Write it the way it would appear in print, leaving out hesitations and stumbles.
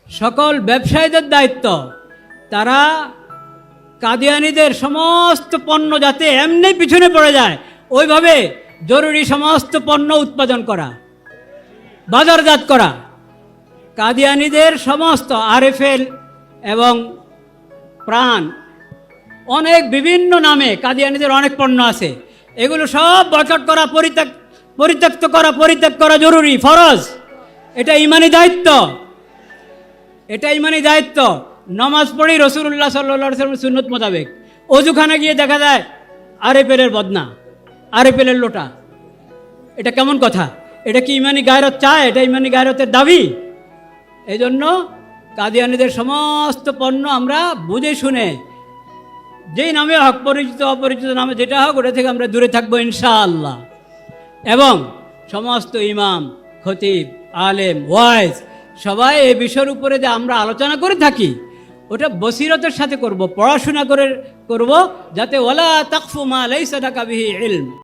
সকল ব্যবসায়ীদের দায়িত্ব, তারা কাদিয়ানীদের সমস্ত পণ্য যাতে এমনি পিছনে পড়ে যায় ওইভাবে জরুরি সমস্ত পণ্য উৎপাদন করা, বাজারজাত করা। কাদিয়ানীদের সমস্ত আরএফএল এবং প্রাণ, অনেক বিভিন্ন নামে কাদিয়ানীদের অনেক পণ্য আছে, এগুলো সব বয়কট করা, পরিত্যাগ করা জরুরি, ফরজ। এটা ইমানি দায়িত্ব, এটা ইমানি দায়িত্ব। নমাজ পড়ি রাসূলুল্লাহ সাল্লাল্লাহু আলাইহি ওয়াসাল্লামের সুন্নত মোতাবেক, অজুখানে গিয়ে দেখা যায় আরএফএলের বদনা, আরএফএলের লোটা। এটা কেমন কথা? এটা কি ইমানি গায়রত চায়? এটা ইমানি গায়রতের দাবি? এই জন্য কাদিয়ানীদের সমস্ত পণ্য আমরা বুঝে শুনে, যেই নামে হোক, পরিচিত অপরিচিত নামে যেটা হোক, ওটা থেকে আমরা দূরে থাকবো ইনশাআল্লাহ। এবং সমস্ত ইমাম, খতিব, আলেম, ওয়াইজ সবাই এই বিষয়ের উপরে যে আমরা আলোচনা করে থাকি, ওটা বসিরতের সাথে করব, পড়াশোনা করে করব, যাতে ওয়ালা তাকফু মা লাইসা লাকা বিহি ইলম।